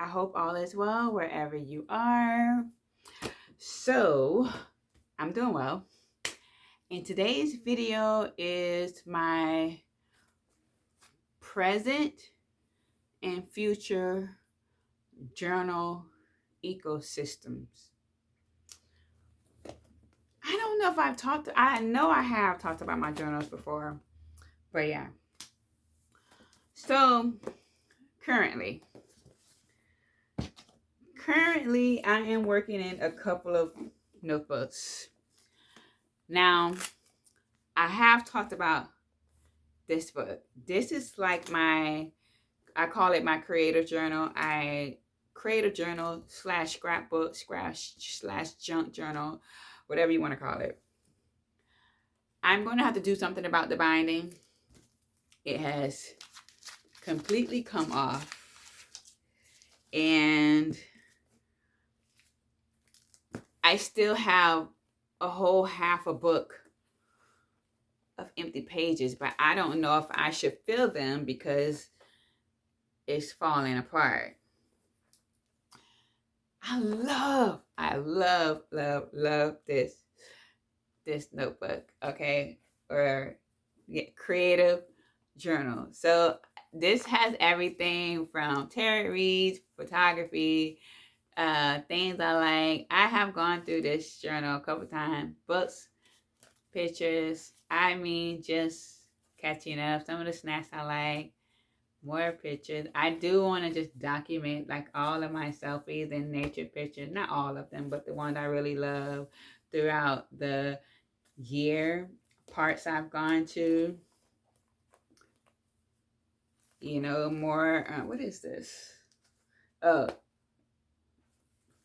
hope all is well wherever you are. So, I'm doing well. And today's video is my present and future journal ecosystems. I don't know if I know I have talked about my journals before, but yeah. So, currently, I am working in a couple of notebooks. Now, I have talked about this book. This is like I call it my creative journal. I create a journal slash scrapbook slash junk journal, whatever you want to call it. I'm going to have to do something about the binding. It has completely come off. And I still have a whole half a book of empty pages, but I don't know if I should fill them because it's falling apart. I love this notebook, okay? Or creative journal. So this has everything from tarot reads, photography, things I like. I have gone through this journal a couple times. Books, pictures. I mean, just catching up. Some of the snacks I like. More pictures. I do want to just document like all of my selfies and nature pictures. Not all of them, but the ones I really love throughout the year. Parts I've gone to. You know, more. What is this? Oh,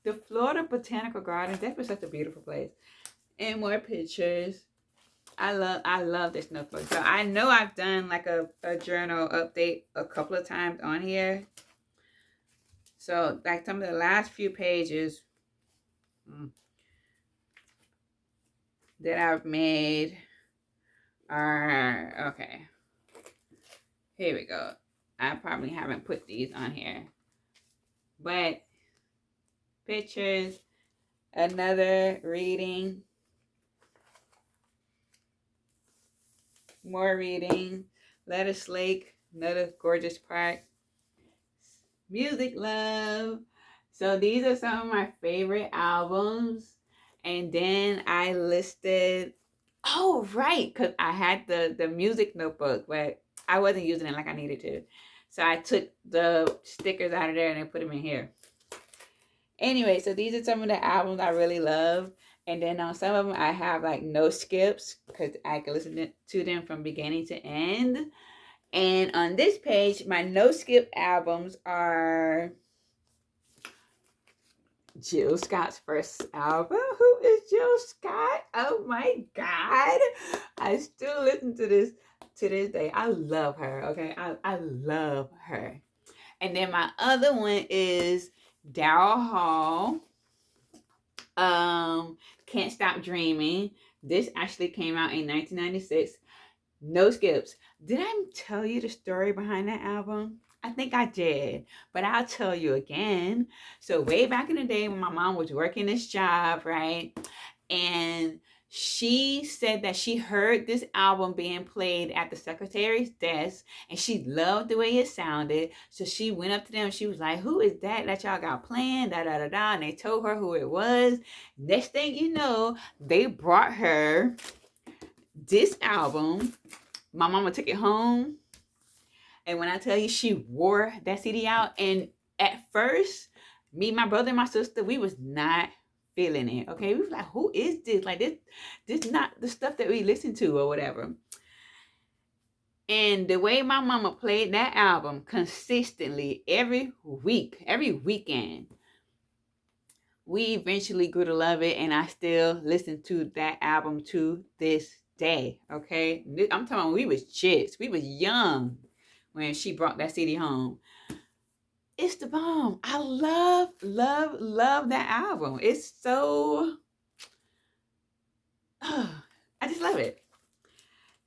the Florida Botanical Gardens. That was such a beautiful place. And more pictures. I love this notebook. So I know I've done like a journal update a couple of times on here. So like some of the last few pages that I've made are, okay. Here we go. I probably haven't put these on here. But pictures, another reading, more reading, Lettuce Lake, another gorgeous park, music love. So these are some of my favorite albums. And then I listed, oh right, because I had the music notebook, but I wasn't using it like I needed to. So I took the stickers out of there and I put them in here. Anyway, so these are some of the albums I really love. And then on some of them, I have like no skips because I can listen to them from beginning to end. And on this page, my no skip albums are Jill Scott's first album. Who is Jill Scott? Oh my God. I still listen to this day. I love her. Okay. I love her. And then my other one is Daryl Hall. Can't Stop Dreaming. This actually came out in 1996. No skips. Did I tell you the story behind that album? I think I did, but I'll tell you again. So way back in the day when my mom was working this job, right? And she said that she heard this album being played at the secretary's desk and she loved the way it sounded. So she went up to them. She was like, who is that y'all got playing? Da, da, da, da. And they told her who it was. Next thing you know, they brought her this album. My mama took it home. And when I tell you she wore that CD out, and at first, me, my brother, and my sister, we was not feeling it. Okay. We was like, who is this? Like this not the stuff that we listen to or whatever. And the way my mama played that album consistently every week, every weekend, we eventually grew to love it. And I still listen to that album to this day. Okay. I'm talking about we was chicks. We was young when she brought that CD home. It's the bomb. I love that album. It's so, I just love it.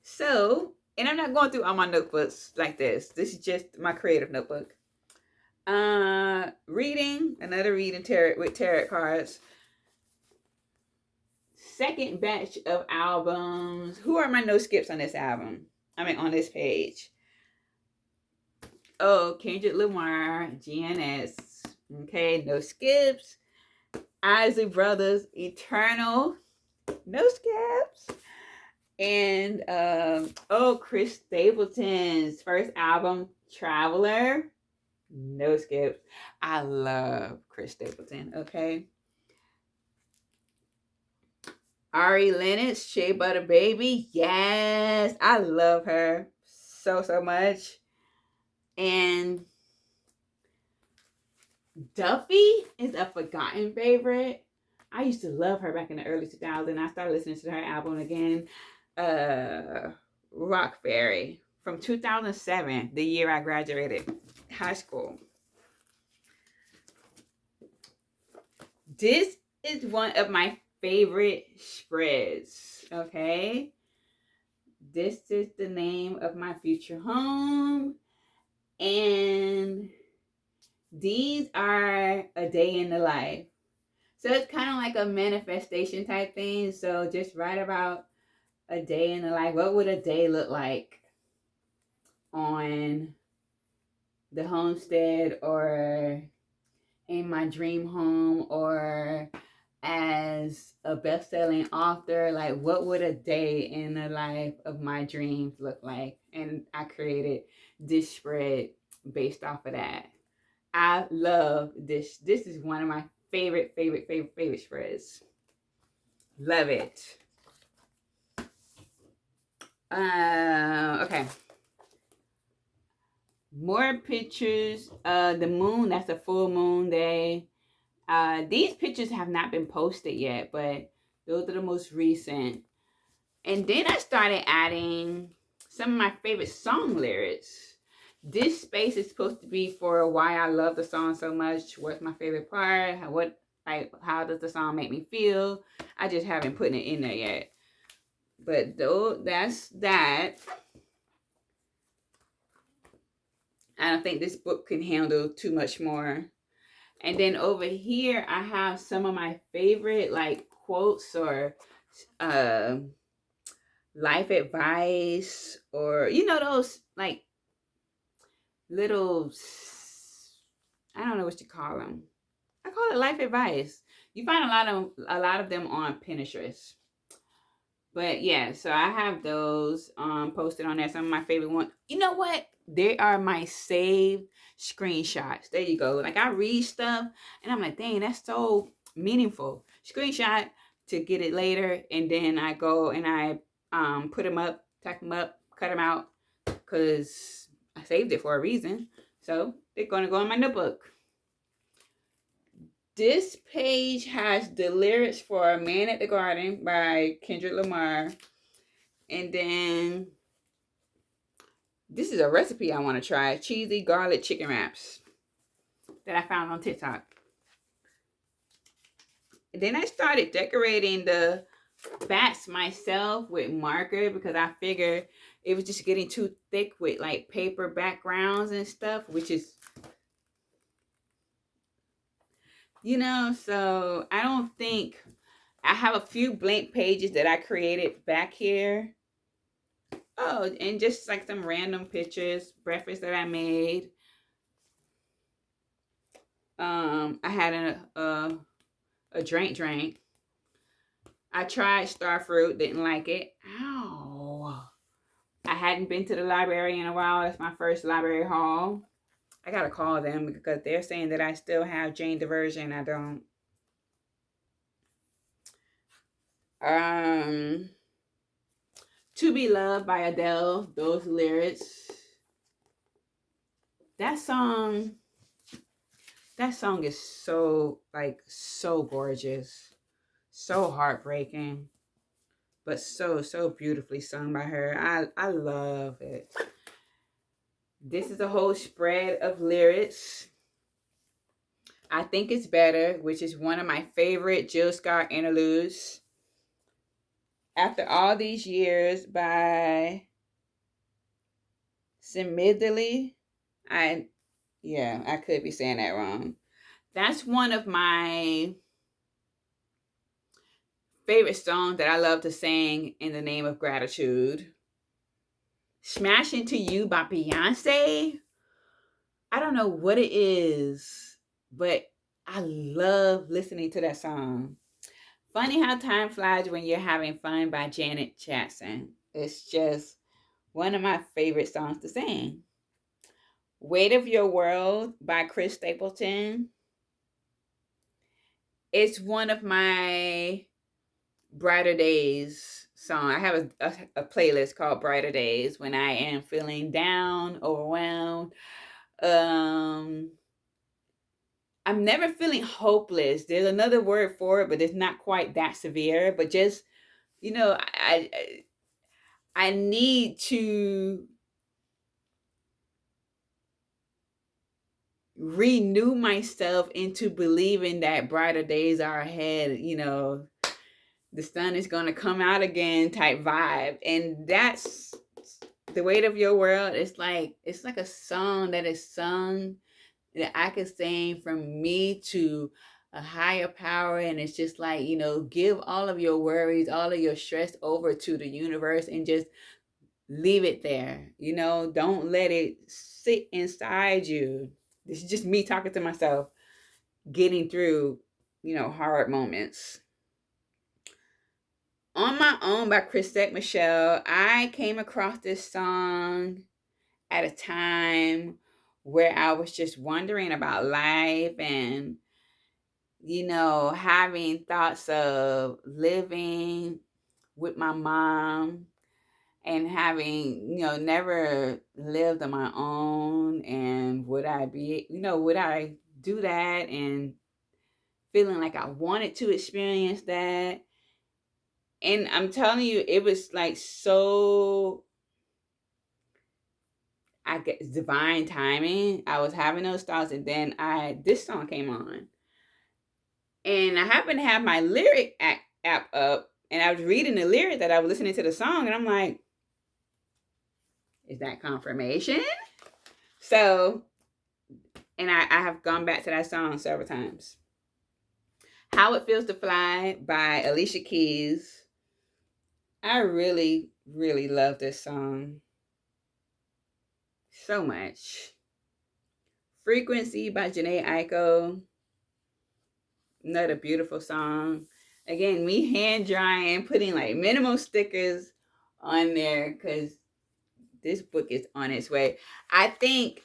So, and I'm not going through all my notebooks like this. This is just my creative notebook. Another reading tarot with tarot cards. Second batch of albums. Who are my no skips on this album? I mean, on this page. Oh, Kendrick Lamar, GNS. Okay, no skips. Isley Brothers, Eternal. No skips. And Chris Stapleton's first album, Traveler. No skips. I love Chris Stapleton, okay? Ari Lennox, Shea Butter Baby. Yes, I love her so much. And Duffy is a forgotten favorite. I used to love her back in the early 2000s. I started listening to her album again. Rock Fairy from 2007, the year I graduated high school. This is one of my favorite spreads, okay? This is the name of my future home. And these are a day in the life. So it's kind of like a manifestation type thing. So just write about a day in the life. What would a day look like on the homestead or in my dream home or as a best-selling author? Like, what would a day in the life of my dreams look like? And I created this spread based off of that. I love this. This is one of my favorite spreads. Love it. Okay. More pictures. The moon, that's a full moon day. These pictures have not been posted yet, but those are the most recent. And then I started adding some of my favorite song lyrics. This space is supposed to be for why I love the song so much. What's my favorite part? How does the song make me feel? I just haven't put it in there yet. But though that's that. I don't think this book can handle too much more. And then over here, I have some of my favorite like quotes or life advice, or those like little, I don't know what you call them. I call it life advice. You find a lot of them on Pinterest. But yeah, so I have those posted on there. Some of my favorite ones. You know what? They are my saved screenshots. There you go. Like, I read stuff and I'm like, dang, that's so meaningful. Screenshot to get it later, and then I go and I put them up, type them up, cut them out, because I saved it for a reason. So they're gonna go in my notebook. This page has the lyrics for "A Man at the Garden" by Kendrick Lamar. And then this is a recipe I want to try. Cheesy garlic chicken wraps that I found on TikTok. And then I started decorating the bats myself with marker, because I figured it was just getting too thick with like paper backgrounds and stuff, which is, so I don't think, I have a few blank pages that I created back here. Oh, and just like some random pictures, breakfast that I made. I had a drink. I tried Starfruit, didn't like it. Ow. I hadn't been to the library in a while. That's my first library haul. I gotta call them because they're saying that I still have Jane the Virgin. I don't. To Be Loved by Adele. Those lyrics. That song is so gorgeous. So heartbreaking. But so beautifully sung by her. I love it. This is a whole spread of lyrics. I Think It's Better, which is one of my favorite Jill Scott interludes. After All These Years by Simidley. I Yeah, I could be saying that wrong. That's one of my favorite songs that I love to sing in the name of gratitude. Smash Into You by Beyonce. I don't know what it is, but I love listening to that song. Funny How Time Flies When You're Having Fun by Janet Jackson. It's just one of my favorite songs to sing. Weight of Your World by Chris Stapleton. It's one of my Brighter Days song. I have a playlist called Brighter Days when I am feeling down, overwhelmed. Um, I'm never feeling hopeless. There's another word for it, but it's not quite that severe. But just, you know, I need to renew myself into believing that brighter days are ahead. You know, the sun is going to come out again type vibe. And that's the weight of your world. It's like a song that is sung that I could sing from me to a higher power. And it's just like, you know, give all of your worries, all of your stress over to the universe and just leave it there. You know, don't let it sit inside you. This is just me talking to myself, getting through, you know, hard moments. On My Own by Chrisette Michele, I came across this song at a time where I was just wondering about life and, you know, having thoughts of living with my mom and having, you know, never lived on my own. And would I be, you know, would I do that? And feeling like I wanted to experience that. And I'm telling you, it was like so, I guess, divine timing. I was having those thoughts, and then this song came on, and I happened to have my lyric app up, and I was reading the lyric that I was listening to the song, and I'm like, is that confirmation? So, and I have gone back to that song several times. How It Feels to Fly by Alicia Keys. I really, really love this song so much. Frequency by Jhené Aiko. Another beautiful song. Again, me hand drying, putting like minimal stickers on there because this book is on its way. I think,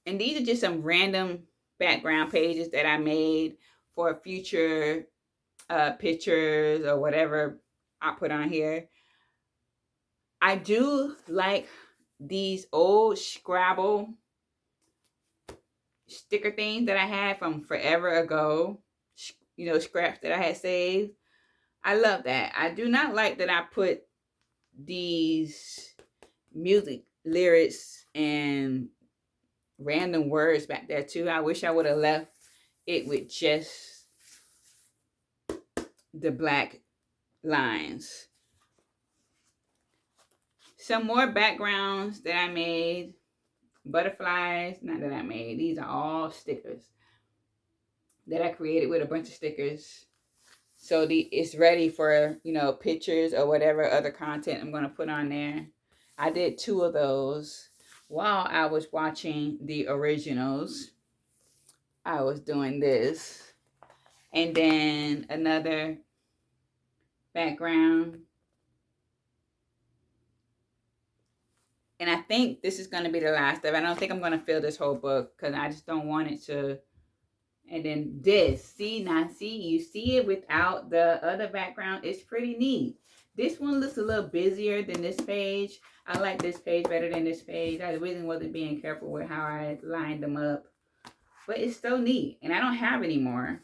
and these are just some random background pages that I made for future pictures or whatever I put on here. I do like these old Scrabble sticker things that I had from forever ago, you know, scraps that I had saved. I love that. I do not like that I put these music lyrics and random words back there too. I wish I would have left it with just the black lines. Some more backgrounds that I made. Butterflies, not that I made. These are all stickers that I created with a bunch of stickers. So it's ready for, you know, pictures or whatever other content I'm going to put on there. I did 2 of those while I was watching the originals. I was doing this. And then another background. And I think this is going to be the last of it. I don't think I'm going to fill this whole book because I just don't want it to. And then this. See, you see it without the other background. It's pretty neat. This one looks a little busier than this page. I like this page better than this page. I really wasn't being careful with how I lined them up. But it's so neat. And I don't have any more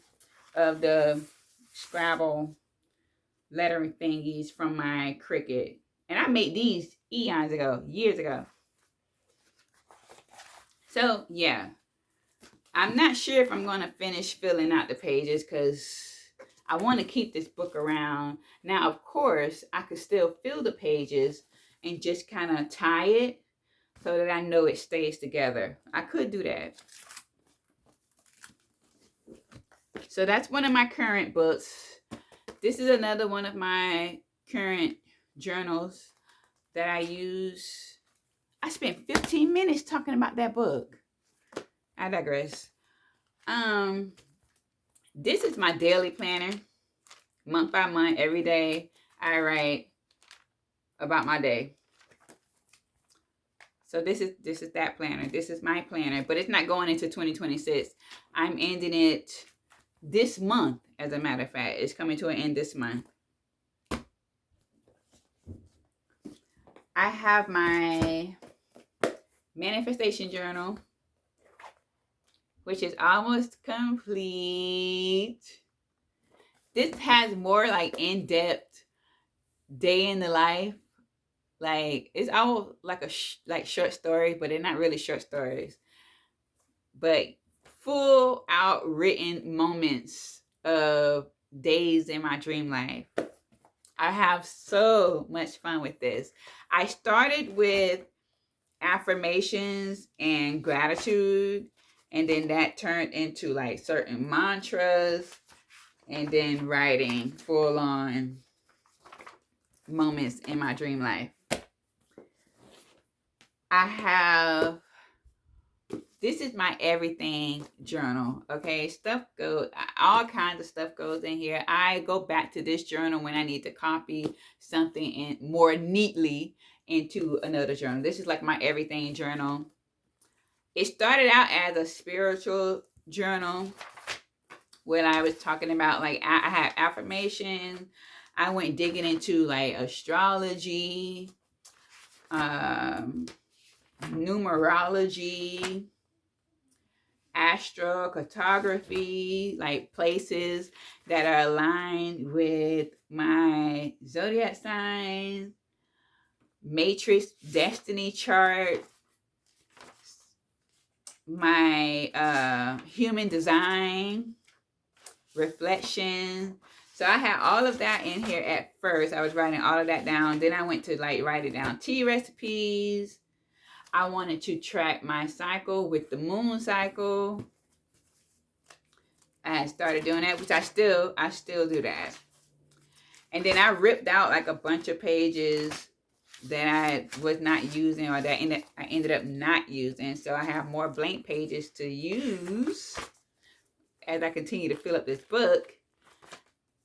of the Scrabble lettering thingies from my Cricut. And I made these eons ago, years ago. So, yeah. I'm not sure if I'm going to finish filling out the pages because I want to keep this book around. Now, of course, I could still fill the pages and just kind of tie it so that I know it stays together. I could do that. So that's one of my current books. This is another one of my current journals that I use. I spent 15 minutes talking about that book. I digress. This is my daily planner. Month by month, every day, I write about my day. So this is that planner. This is my planner, but it's not going into 2026. I'm ending it this month, as a matter of fact. It's coming to an end this month. I have my manifestation journal, which is almost complete. This has more like in-depth day in the life. Like it's all like like short stories, but they're not really short stories. But full out written moments of days in my dream life. I have so much fun with this. I started with affirmations and gratitude, and then that turned into like certain mantras, and then writing full on moments in my dream life. I have, this is my everything journal, okay? All kinds of stuff goes in here. I go back to this journal when I need to copy something in more neatly into another journal. This is like my everything journal. It started out as a spiritual journal when I was talking about, like, I had affirmations. I went digging into like astrology, numerology, astrocartography, like places that are aligned with my zodiac signs, matrix destiny chart, my human design, reflection. So I had all of that in here at first. I was writing all of that down. Then I went to like write it down. Tea recipes. I wanted to track my cycle with the moon cycle. I started doing that, which I still do that. And then I ripped out like a bunch of pages that I was not using, or that I ended up not using. So I have more blank pages to use as I continue to fill up this book.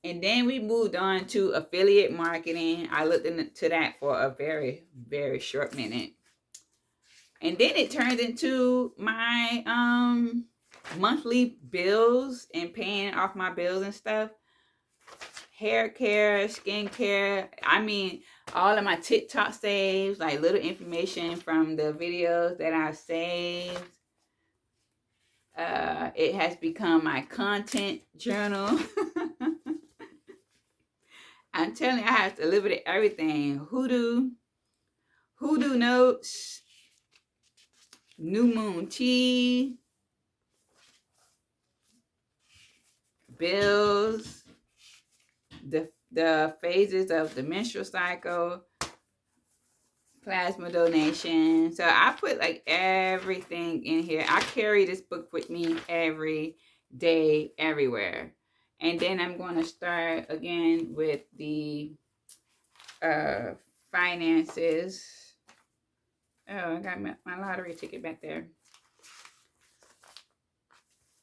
And then we moved on to affiliate marketing. I looked into that for a very, very short minute. And then it turned into my monthly bills and paying off my bills and stuff. Hair care, skin care. I mean, all of my TikTok saves, like little information from the videos that I saved. It has become my content journal. I'm telling you, I have delivered everything. Hoodoo notes, new moon tea, bills, the phases of the menstrual cycle, plasma donation. So I put like everything in here. I carry this book with me every day, everywhere. And then I'm going to start again with the finances. Oh, I got my lottery ticket back there.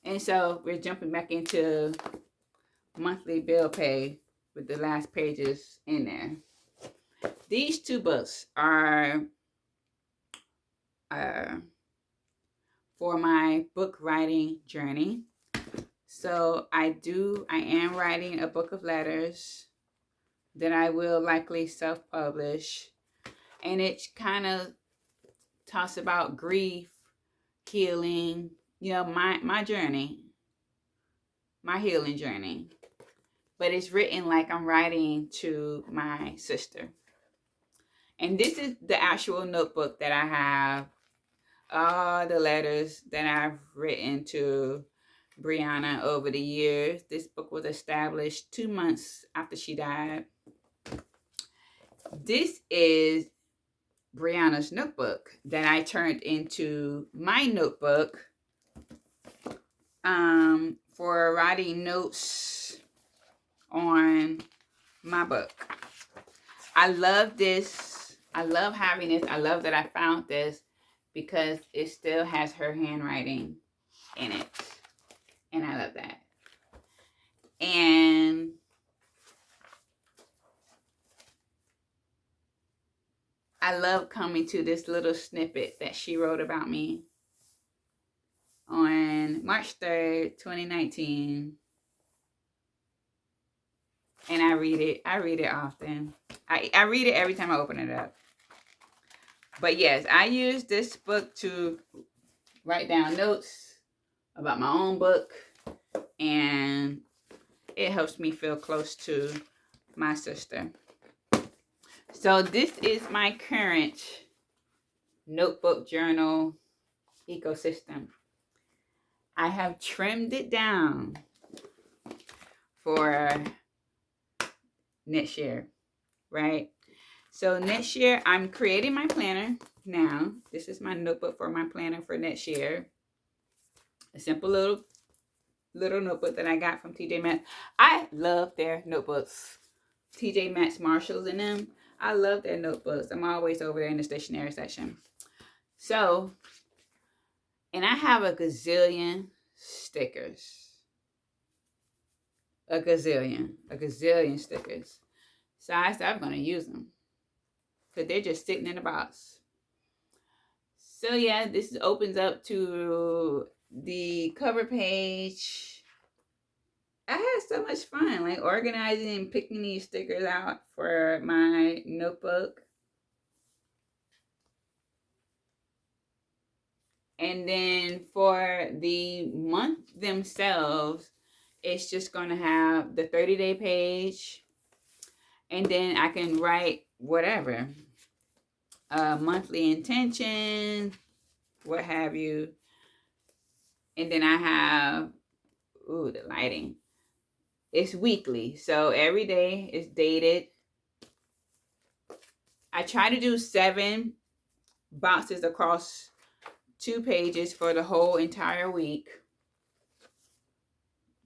And so we're jumping back into monthly bill pay with the last pages in there. These two books are for my book writing journey. So I am writing a book of letters that I will likely self-publish. And it kind of talks about grief, healing, my journey, my healing journey. But it's written like I'm writing to my sister. And this is the actual notebook that I have. All the letters that I've written to Brianna over the years. This book was established 2 months after she died. This is Brianna's notebook that I turned into my notebook for writing notes on my book. I love this. I love having this. I love that I found this because it still has her handwriting in it. And I love that. And I love coming to this little snippet that she wrote about me on March 3rd, 2019. And I read it. I read it often. I read it every time I open it up. But yes, I use this book to write down notes about my own book. And it helps me feel close to my sister. So this is my current notebook journal ecosystem. I have trimmed it down for next year, right? So next year, I'm creating my planner now. This is my notebook for my planner for next year. A simple little notebook that I got from TJ Maxx. I love their notebooks. TJ Maxx, Marshalls, and them. I love their notebooks. I'm always over there in the stationery section. So, and I have a gazillion stickers. A gazillion stickers. So I said I'm going to use them. Because they're just sitting in the box. So yeah, this opens up to the cover page. I had so much fun, like organizing and picking these stickers out for my notebook. And then for the month themselves, it's just going to have the 30-day page. And then I can write whatever. Monthly intention, what have you. And then I have, the lighting. It's weekly, so every day is dated. I try to do 7 boxes across 2 pages for the whole entire week.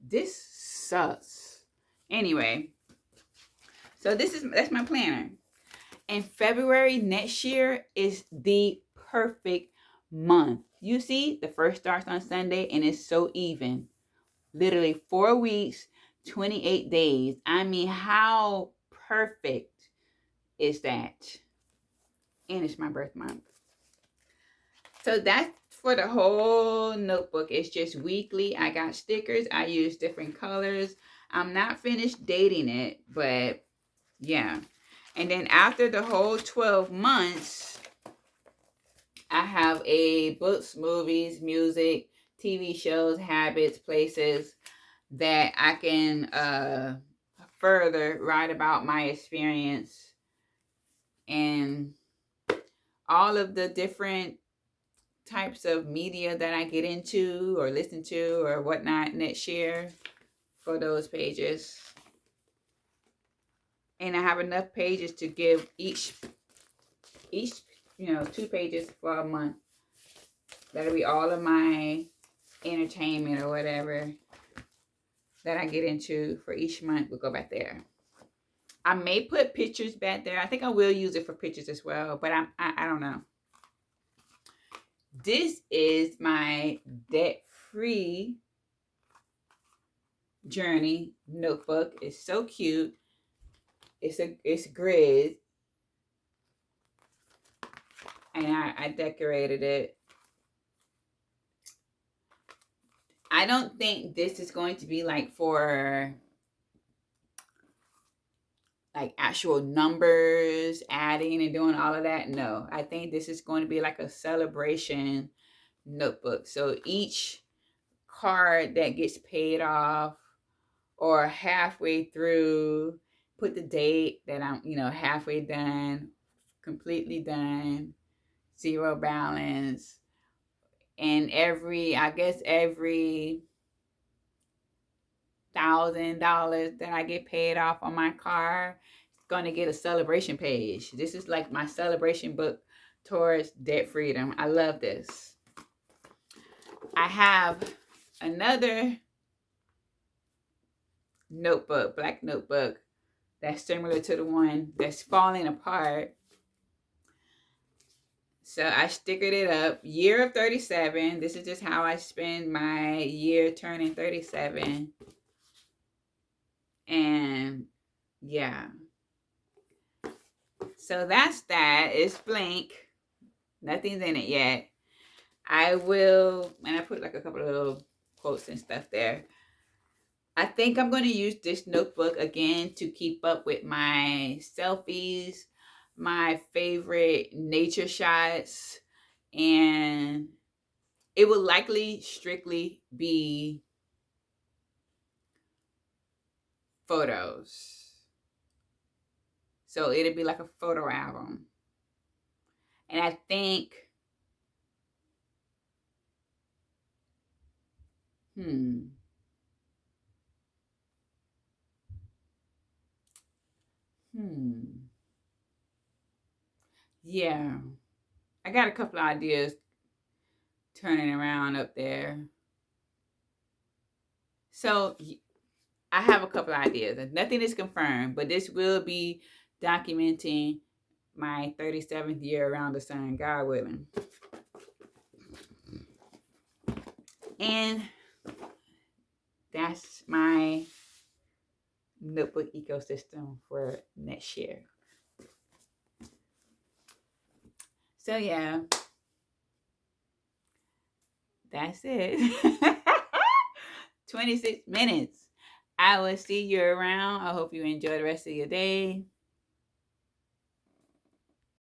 This sucks. Anyway, so that's my planner. And February next year is the perfect month. You see, the first starts on Sunday and it's so even. Literally 4 weeks, 28 days. I mean, how perfect is that? And it's my birth month. So that's for the whole notebook. It's just weekly. I got stickers. I use different colors. I'm not finished dating it, but yeah. And then after the whole 12 months, I have a books, movies, music, TV shows, habits, places that I can further write about my experience and all of the different types of media that I get into or listen to or whatnot next year for those pages. And I have enough pages to give each 2 pages for a month. That'll be all of my entertainment or whatever that I get into for each month will go back there. I may put pictures back there. I think I will use it for pictures as well, but I don't know. This is my debt-free journey notebook. It's so cute. It's grid. And I decorated it. I don't think this is going to be like for like actual numbers, adding and doing all of that. No, I think this is going to be like a celebration notebook. So each card that gets paid off or halfway through, put the date that I'm, halfway done, completely done, 0 balance. And every $1,000 that I get paid off on my car, it's going to get a celebration page. This is like my celebration book towards debt freedom. I love this. I have another notebook, black notebook, that's similar to the one that's falling apart. So I stickered it up. Year of 37. This is just how I spend my year turning 37. And yeah. So that's that. It's blank. Nothing's in it yet. I will, and I put like a couple of little quotes and stuff there. I think I'm going to use this notebook again to keep up with my selfies, my favorite nature shots, and it will likely strictly be photos. So it'll be like a photo album. And I think, yeah, I got a couple of ideas turning around up there. So I have a couple of ideas. Nothing is confirmed, but this will be documenting my 37th year around the sun, God willing. And that's my notebook ecosystem for next year. So yeah, that's it. 26 minutes. I will see you around. I hope you enjoy the rest of your day.